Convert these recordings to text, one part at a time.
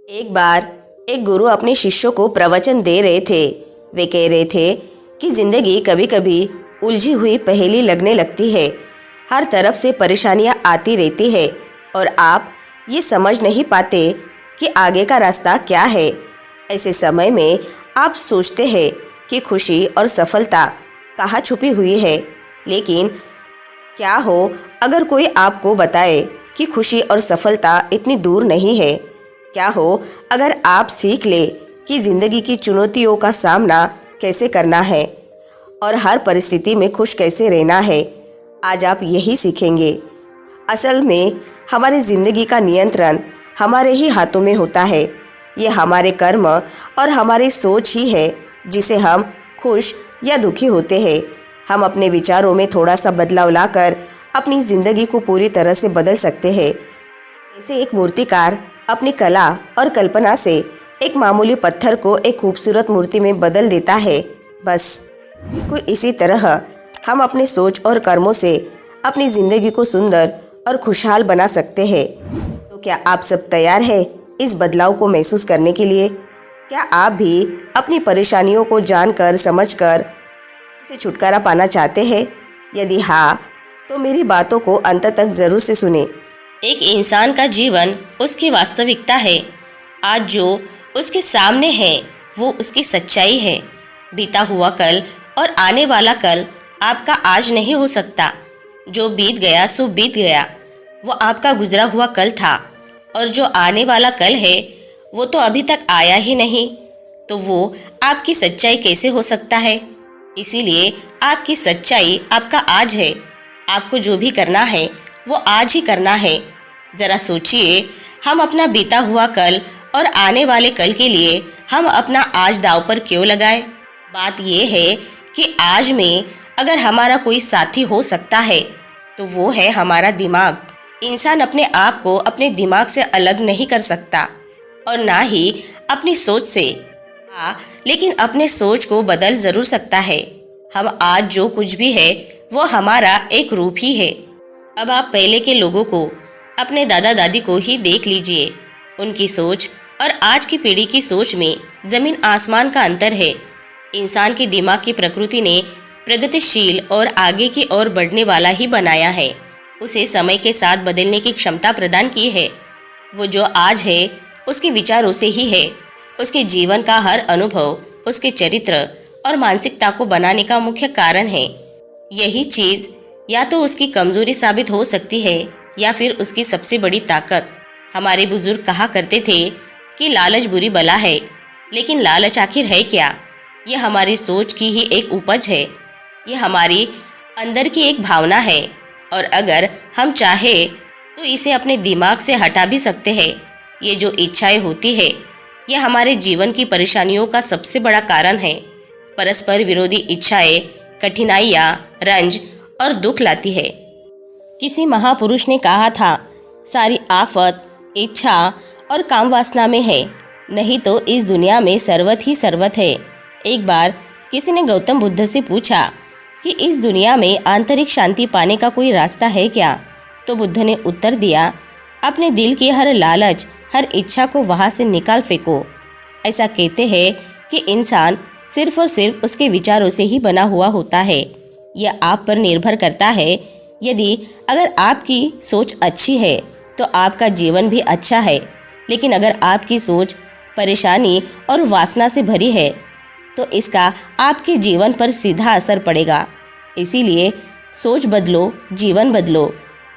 एक बार एक गुरु अपने शिष्यों को प्रवचन दे रहे थे। वे कह रहे थे कि जिंदगी कभी कभी उलझी हुई पहेली लगने लगती है। हर तरफ से परेशानियां आती रहती है और आप ये समझ नहीं पाते कि आगे का रास्ता क्या है। ऐसे समय में आप सोचते हैं कि खुशी और सफलता कहाँ छुपी हुई है। लेकिन क्या हो अगर कोई आपको बताए कि खुशी और सफलता इतनी दूर नहीं है। क्या हो अगर आप सीख ले कि ज़िंदगी की चुनौतियों का सामना कैसे करना है और हर परिस्थिति में खुश कैसे रहना है। आज आप यही सीखेंगे। असल में हमारी ज़िंदगी का नियंत्रण हमारे ही हाथों में होता है। ये हमारे कर्म और हमारी सोच ही है जिसे हम खुश या दुखी होते हैं। हम अपने विचारों में थोड़ा सा बदलाव लाकर अपनी ज़िंदगी को पूरी तरह से बदल सकते हैं। जैसे एक मूर्तिकार अपनी कला और कल्पना से एक मामूली पत्थर को एक खूबसूरत मूर्ति में बदल देता है। बस बिल्कुल इसी तरह हम अपने सोच और कर्मों से अपनी ज़िंदगी को सुंदर और खुशहाल बना सकते हैं। तो क्या आप सब तैयार हैं इस बदलाव को महसूस करने के लिए? क्या आप भी अपनी परेशानियों को जानकर समझकर से छुटकारा पाना चाहते हैं? यदि हाँ, तो मेरी बातों को अंत तक ज़रूर से सुने। एक इंसान का जीवन उसकी वास्तविकता है। आज जो उसके सामने है वो उसकी सच्चाई है। बीता हुआ कल और आने वाला कल आपका आज नहीं हो सकता। जो बीत गया सो बीत गया, वो आपका गुजरा हुआ कल था। और जो आने वाला कल है वो तो अभी तक आया ही नहीं, तो वो आपकी सच्चाई कैसे हो सकता है? इसीलिए आपकी सच्चाई आपका आज है। आपको जो भी करना है वो आज ही करना है। जरा सोचिए, हम अपना बीता हुआ कल और आने वाले कल के लिए हम अपना आज दांव पर क्यों लगाएं? बात यह है कि आज में अगर हमारा कोई साथी हो सकता है तो वो है हमारा दिमाग। इंसान अपने आप को अपने दिमाग से अलग नहीं कर सकता और ना ही अपनी सोच से। हाँ, लेकिन अपने सोच को बदल ज़रूर सकता है। हम आज जो कुछ भी है वो हमारा एक रूप ही है। अब आप पहले के लोगों को, अपने दादा दादी को ही देख लीजिए। उनकी सोच और आज की पीढ़ी की सोच में ज़मीन आसमान का अंतर है। इंसान के दिमाग की प्रकृति ने प्रगतिशील और आगे की ओर बढ़ने वाला ही बनाया है। उसे समय के साथ बदलने की क्षमता प्रदान की है। वो जो आज है उसके विचारों से ही है। उसके जीवन का हर अनुभव उसके चरित्र और मानसिकता को बनाने का मुख्य कारण है। यही चीज़ या तो उसकी कमजोरी साबित हो सकती है या फिर उसकी सबसे बड़ी ताकत। हमारे बुजुर्ग कहा करते थे कि लालच बुरी बला है, लेकिन लालच आखिर है क्या? ये हमारी सोच की ही एक उपज है। ये हमारी अंदर की एक भावना है और अगर हम चाहे तो इसे अपने दिमाग से हटा भी सकते हैं। ये जो इच्छाएं होती है ये हमारे जीवन की परेशानियों का सबसे बड़ा कारण है। परस्पर विरोधी इच्छाएं कठिनाइयाँ, रंज और दुख लाती है। किसी महापुरुष ने कहा था, सारी आफत इच्छा और काम वासना में है, नहीं तो इस दुनिया में सर्वत ही सर्वत है। एक बार किसी ने गौतम बुद्ध से पूछा कि इस दुनिया में आंतरिक शांति पाने का कोई रास्ता है क्या? तो बुद्ध ने उत्तर दिया, अपने दिल की हर लालच, हर इच्छा को वहाँ से निकाल फेंको। ऐसा कहते हैं कि इंसान सिर्फ और सिर्फ उसके विचारों से ही बना हुआ होता है। यह आप पर निर्भर करता है। यदि अगर आपकी सोच अच्छी है तो आपका जीवन भी अच्छा है, लेकिन अगर आपकी सोच परेशानी और वासना से भरी है तो इसका आपके जीवन पर सीधा असर पड़ेगा। इसीलिए सोच बदलो, जीवन बदलो।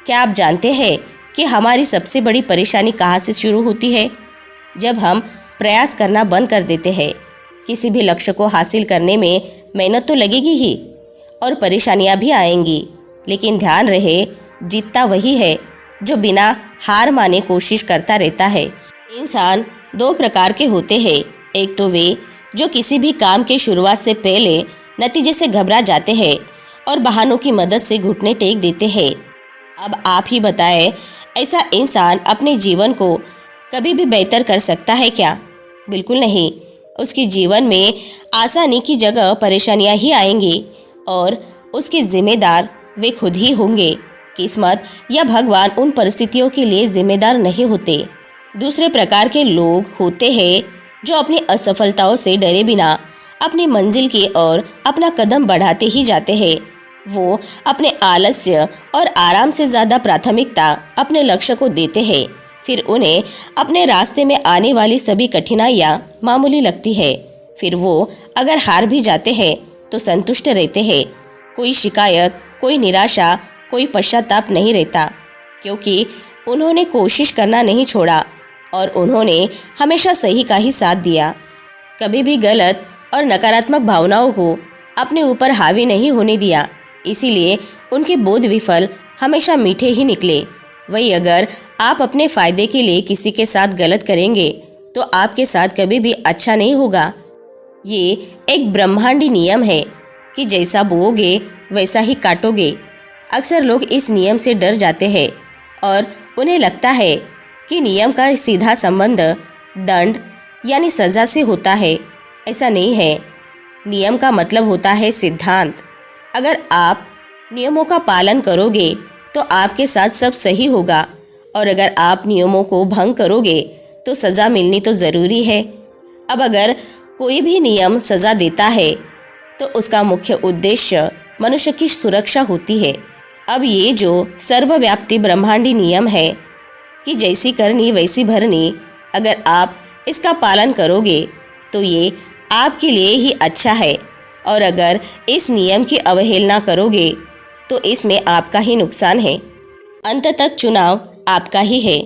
क्या आप जानते हैं कि हमारी सबसे बड़ी परेशानी कहाँ से शुरू होती है? जब हम प्रयास करना बंद कर देते हैं। किसी भी लक्ष्य को हासिल करने में मेहनत तो लगेगी ही और परेशानियां भी आएंगी, लेकिन ध्यान रहे, जीतता वही है जो बिना हार माने कोशिश करता रहता है। इंसान दो प्रकार के होते हैं। एक तो वे जो किसी भी काम के शुरुआत से पहले नतीजे से घबरा जाते हैं और बहानों की मदद से घुटने टेक देते हैं। अब आप ही बताएं, ऐसा इंसान अपने जीवन को कभी भी बेहतर कर सकता है क्या? बिल्कुल नहीं। उसके जीवन में आसानी की जगह परेशानियां ही आएंगी और उसके जिम्मेदार वे खुद ही होंगे। किस्मत या भगवान उन परिस्थितियों के लिए जिम्मेदार नहीं होते। दूसरे प्रकार के लोग होते हैं जो अपनी असफलताओं से डरे बिना अपनी मंजिल की ओर अपना कदम बढ़ाते ही जाते हैं। वो अपने आलस्य और आराम से ज़्यादा प्राथमिकता अपने लक्ष्य को देते हैं। फिर उन्हें अपने रास्ते में आने वाली सभी कठिनाइयाँ मामूली लगती है। फिर वो अगर हार भी जाते हैं तो संतुष्ट रहते हैं। कोई शिकायत, कोई निराशा, कोई पश्चाताप नहीं रहता, क्योंकि उन्होंने कोशिश करना नहीं छोड़ा और उन्होंने हमेशा सही का ही साथ दिया। कभी भी गलत और नकारात्मक भावनाओं को अपने ऊपर हावी नहीं होने दिया। इसीलिए उनके बोध विफल हमेशा मीठे ही निकले। वही अगर आप अपने फ़ायदे के लिए किसी के साथ गलत करेंगे तो आपके साथ कभी भी अच्छा नहीं होगा। ये एक ब्रह्मांडी नियम है कि जैसा बोओगे वैसा ही काटोगे। अक्सर लोग इस नियम से डर जाते हैं और उन्हें लगता है कि नियम का सीधा संबंध दंड यानी सज़ा से होता है। ऐसा नहीं है। नियम का मतलब होता है सिद्धांत। अगर आप नियमों का पालन करोगे तो आपके साथ सब सही होगा, और अगर आप नियमों को भंग करोगे तो सज़ा मिलनी तो ज़रूरी है। अब अगर कोई भी नियम सज़ा देता है तो उसका मुख्य उद्देश्य मनुष्य की सुरक्षा होती है। अब ये जो सर्वव्यापी ब्रह्मांडी नियम है कि जैसी करनी वैसी भरनी, अगर आप इसका पालन करोगे तो ये आपके लिए ही अच्छा है, और अगर इस नियम की अवहेलना करोगे तो इसमें आपका ही नुकसान है। अंत तक चुनाव आपका ही है।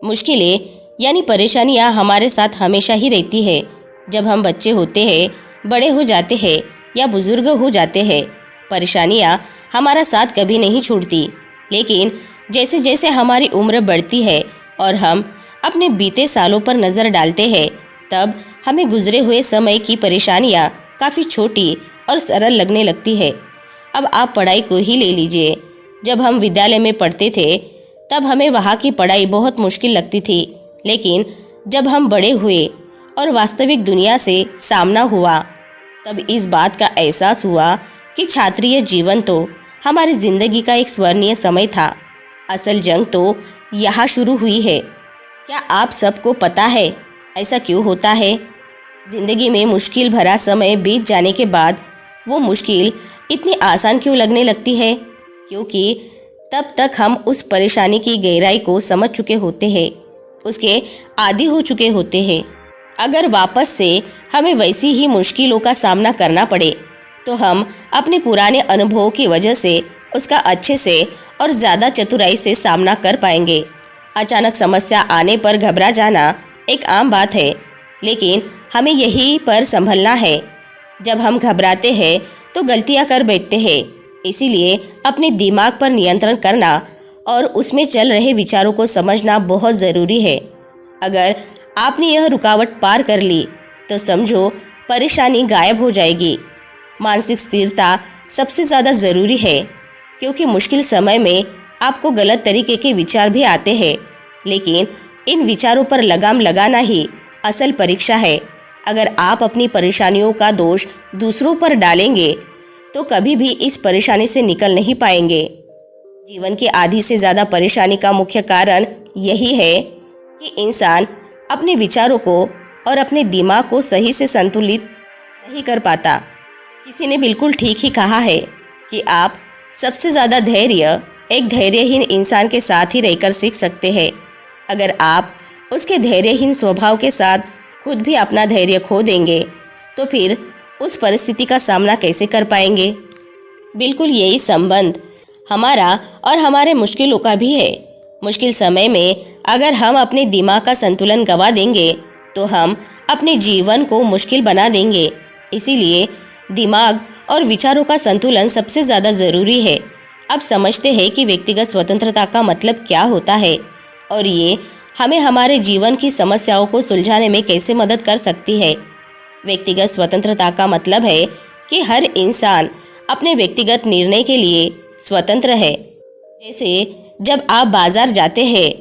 मुश्किलें यानी परेशानियां हमारे साथ हमेशा ही रहती है। जब हम बच्चे होते हैं, बड़े हो जाते हैं या बुजुर्ग हो जाते हैं, परेशानियां हमारा साथ कभी नहीं छोड़ती। लेकिन जैसे जैसे हमारी उम्र बढ़ती है और हम अपने बीते सालों पर नज़र डालते हैं, तब हमें गुजरे हुए समय की परेशानियां काफ़ी छोटी और सरल लगने लगती है। अब आप पढ़ाई को ही ले लीजिए। जब हम विद्यालय में पढ़ते थे तब हमें वहाँ की पढ़ाई बहुत मुश्किल लगती थी, लेकिन जब हम बड़े हुए और वास्तविक दुनिया से सामना हुआ तब इस बात का एहसास हुआ कि छात्रीय जीवन तो हमारी ज़िंदगी का एक स्वर्णीय समय था। असल जंग तो यहाँ शुरू हुई है। क्या आप सबको पता है ऐसा क्यों होता है? ज़िंदगी में मुश्किल भरा समय बीत जाने के बाद वो मुश्किल इतनी आसान क्यों लगने लगती है? क्योंकि तब तक हम उस परेशानी की गहराई को समझ चुके होते हैं, उसके आदी हो चुके होते हैं। अगर वापस से हमें वैसी ही मुश्किलों का सामना करना पड़े तो हम अपने पुराने अनुभवों की वजह से उसका अच्छे से और ज़्यादा चतुराई से सामना कर पाएंगे। अचानक समस्या आने पर घबरा जाना एक आम बात है, लेकिन हमें यहीं पर संभलना है। जब हम घबराते हैं तो गलतियां कर बैठते हैं। इसीलिए अपने दिमाग पर नियंत्रण करना और उसमें चल रहे विचारों को समझना बहुत ज़रूरी है। अगर आपने यह रुकावट पार कर ली तो समझो परेशानी गायब हो जाएगी। मानसिक स्थिरता सबसे ज़्यादा ज़रूरी है, क्योंकि मुश्किल समय में आपको गलत तरीके के विचार भी आते हैं, लेकिन इन विचारों पर लगाम लगाना ही असल परीक्षा है। अगर आप अपनी परेशानियों का दोष दूसरों पर डालेंगे तो कभी भी इस परेशानी से निकल नहीं पाएंगे। जीवन की आधी से ज़्यादा परेशानी का मुख्य कारण यही है कि इंसान अपने विचारों को और अपने दिमाग को सही से संतुलित नहीं कर पाता। किसी ने बिल्कुल ठीक ही कहा है कि आप सबसे ज़्यादा धैर्य एक धैर्यहीन इंसान के साथ ही रहकर सीख सकते हैं। अगर आप उसके धैर्यहीन स्वभाव के साथ खुद भी अपना धैर्य खो देंगे तो फिर उस परिस्थिति का सामना कैसे कर पाएंगे? बिल्कुल यही संबंध हमारा और हमारे मुश्किलों का भी है। मुश्किल समय में अगर हम अपने दिमाग का संतुलन गंवा देंगे तो हम अपने जीवन को मुश्किल बना देंगे। इसीलिए दिमाग और विचारों का संतुलन सबसे ज़्यादा ज़रूरी है। अब समझते हैं कि व्यक्तिगत स्वतंत्रता का मतलब क्या होता है और ये हमें हमारे जीवन की समस्याओं को सुलझाने में कैसे मदद कर सकती है। व्यक्तिगत स्वतंत्रता का मतलब है कि हर इंसान अपने व्यक्तिगत निर्णय के लिए स्वतंत्र है। जैसे जब आप बाज़ार जाते हैं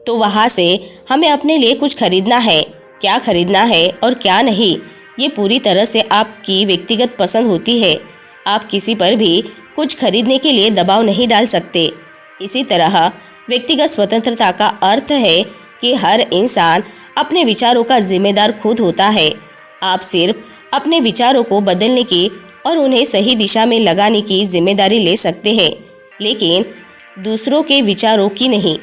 तो वहाँ से हमें अपने लिए कुछ खरीदना है। क्या खरीदना है और क्या नहीं, ये पूरी तरह से आपकी व्यक्तिगत पसंद होती है। आप किसी पर भी कुछ खरीदने के लिए दबाव नहीं डाल सकते। इसी तरह व्यक्तिगत स्वतंत्रता का अर्थ है कि हर इंसान अपने विचारों का जिम्मेदार खुद होता है। आप सिर्फ अपने विचारों को बदलने की और उन्हें सही दिशा में लगाने की जिम्मेदारी ले सकते हैं, लेकिन दूसरों के विचारों की नहीं।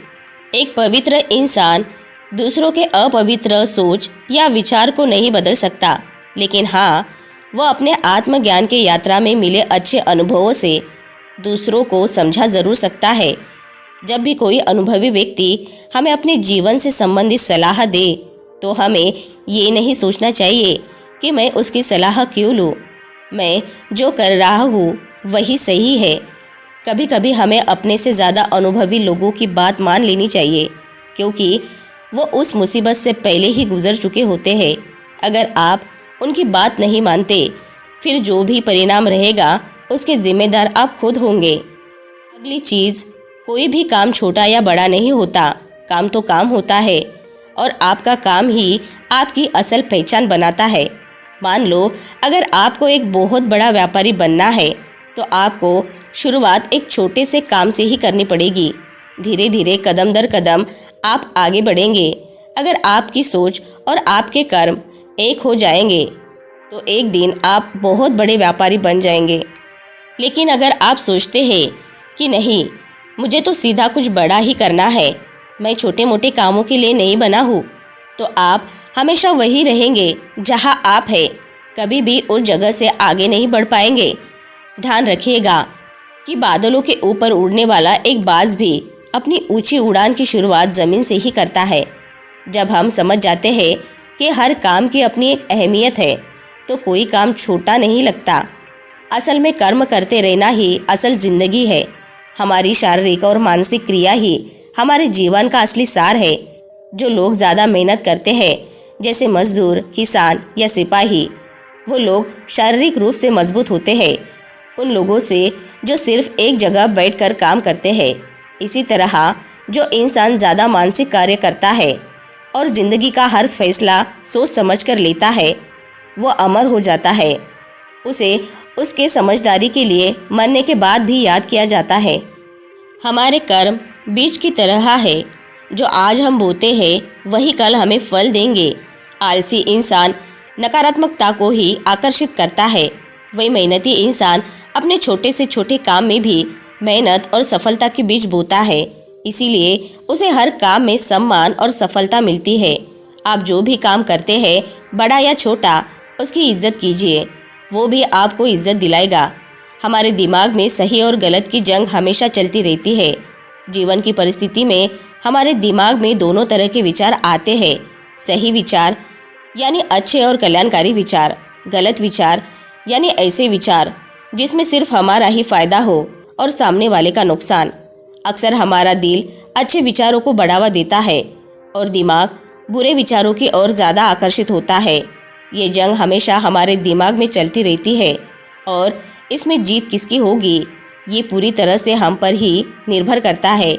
एक पवित्र इंसान दूसरों के अपवित्र सोच या विचार को नहीं बदल सकता, लेकिन हाँ, वह अपने आत्मज्ञान के यात्रा में मिले अच्छे अनुभवों से दूसरों को समझा जरूर सकता है। जब भी कोई अनुभवी व्यक्ति हमें अपने जीवन से संबंधित सलाह दे, तो हमें ये नहीं सोचना चाहिए कि मैं उसकी सलाह क्यों लूँ, मैं जो कर रहा हूँ वही सही है। कभी कभी हमें अपने से ज़्यादा अनुभवी लोगों की बात मान लेनी चाहिए, क्योंकि वो उस मुसीबत से पहले ही गुजर चुके होते हैं। अगर आप उनकी बात नहीं मानते, फिर जो भी परिणाम रहेगा उसके जिम्मेदार आप खुद होंगे। अगली चीज़, कोई भी काम छोटा या बड़ा नहीं होता, काम तो काम होता है और आपका काम ही आपकी असल पहचान बनाता है। मान लो, अगर आपको एक बहुत बड़ा व्यापारी बनना है, तो आपको शुरुआत एक छोटे से काम से ही करनी पड़ेगी। धीरे धीरे, कदम दर कदम आप आगे बढ़ेंगे। अगर आपकी सोच और आपके कर्म एक हो जाएंगे, तो एक दिन आप बहुत बड़े व्यापारी बन जाएंगे। लेकिन अगर आप सोचते हैं कि नहीं, मुझे तो सीधा कुछ बड़ा ही करना है, मैं छोटे मोटे कामों के लिए नहीं बना हूँ, तो आप हमेशा वही रहेंगे जहाँ आप हैं, कभी भी उस जगह से आगे नहीं बढ़ पाएंगे। ध्यान रखिएगा कि बादलों के ऊपर उड़ने वाला एक बाज भी अपनी ऊंची उड़ान की शुरुआत ज़मीन से ही करता है। जब हम समझ जाते हैं कि हर काम की अपनी एक अहमियत है, तो कोई काम छोटा नहीं लगता। असल में कर्म करते रहना ही असल ज़िंदगी है। हमारी शारीरिक और मानसिक क्रिया ही हमारे जीवन का असली सार है। जो लोग ज़्यादा मेहनत करते हैं, जैसे मजदूर, किसान या सिपाही, वो लोग शारीरिक रूप से मजबूत होते हैं उन लोगों से जो सिर्फ एक जगह बैठकर काम करते हैं। इसी तरह जो इंसान ज़्यादा मानसिक कार्य करता है और ज़िंदगी का हर फैसला सोच समझ कर लेता है, वो अमर हो जाता है। उसे उसके समझदारी के लिए मरने के बाद भी याद किया जाता है। हमारे कर्म बीज की तरह है, जो आज हम बोते हैं वही कल हमें फल देंगे। आलसी इंसान नकारात्मकता को ही आकर्षित करता है, वही मेहनती इंसान अपने छोटे से छोटे काम में भी मेहनत और सफलता के बीज बोता है। इसीलिए उसे हर काम में सम्मान और सफलता मिलती है। आप जो भी काम करते हैं, बड़ा या छोटा, उसकी इज्जत कीजिए, वो भी आपको इज्जत दिलाएगा। हमारे दिमाग में सही और गलत की जंग हमेशा चलती रहती है। जीवन की परिस्थिति में हमारे दिमाग में दोनों तरह के विचार आते हैं। सही विचार यानी अच्छे और कल्याणकारी विचार, गलत विचार यानी ऐसे विचार जिसमें सिर्फ हमारा ही फायदा हो और सामने वाले का नुकसान। अक्सर हमारा दिल अच्छे विचारों को बढ़ावा देता है और दिमाग बुरे विचारों की ओर ज़्यादा आकर्षित होता है। ये जंग हमेशा हमारे दिमाग में चलती रहती है और इसमें जीत किसकी होगी, ये पूरी तरह से हम पर ही निर्भर करता है।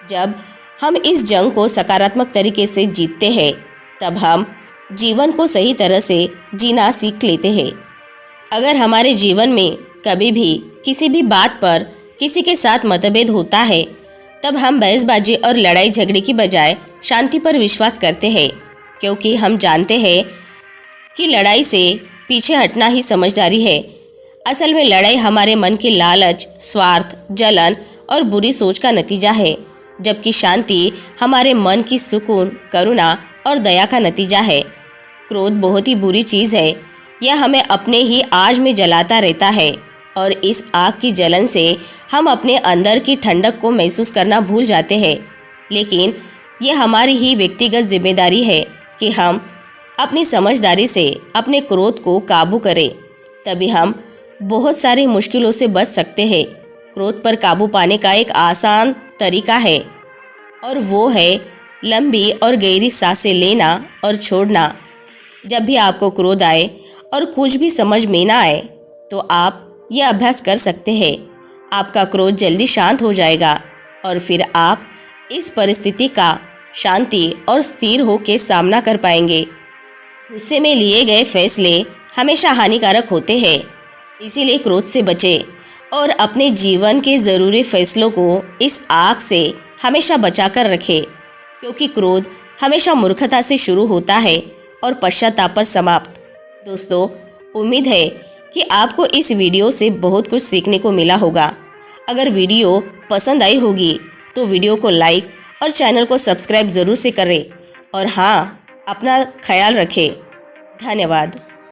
जब हम इस जंग को सकारात्मक तरीके से जीतते हैं, तब हम जीवन को सही तरह से जीना सीख लेते हैं। अगर हमारे जीवन में कभी भी किसी भी बात पर किसी के साथ मतभेद होता है, तब हम बहसबाजी और लड़ाई झगड़े की बजाय शांति पर विश्वास करते हैं, क्योंकि हम जानते हैं कि लड़ाई से पीछे हटना ही समझदारी है। असल में लड़ाई हमारे मन के लालच, स्वार्थ, जलन और बुरी सोच का नतीजा है, जबकि शांति हमारे मन की सुकून, करुणा और दया का नतीजा है। क्रोध बहुत ही बुरी चीज़ है। यह हमें अपने ही आग में जलाता रहता है और इस आग की जलन से हम अपने अंदर की ठंडक को महसूस करना भूल जाते हैं। लेकिन यह हमारी ही व्यक्तिगत जिम्मेदारी है कि हम अपनी समझदारी से अपने क्रोध को काबू करें, तभी हम बहुत सारी मुश्किलों से बच सकते हैं। क्रोध पर काबू पाने का एक आसान तरीका है और वो है लंबी और गहरी सांसें लेना और छोड़ना। जब भी आपको क्रोध आए और कुछ भी समझ में ना आए, तो आप यह अभ्यास कर सकते हैं। आपका क्रोध जल्दी शांत हो जाएगा और फिर आप इस परिस्थिति का शांति और स्थिर होकर सामना कर पाएंगे। गुस्से में लिए गए फैसले हमेशा हानिकारक होते हैं, इसीलिए क्रोध से बचें और अपने जीवन के ज़रूरी फैसलों को इस आग से हमेशा बचा कर रखें, क्योंकि क्रोध हमेशा मूर्खता से शुरू होता है और पश्चाताप पर समाप्त। दोस्तों, उम्मीद है कि आपको इस वीडियो से बहुत कुछ सीखने को मिला होगा। अगर वीडियो पसंद आई होगी तो वीडियो को लाइक और चैनल को सब्सक्राइब ज़रूर से करें और हाँ, अपना ख्याल रखें। धन्यवाद।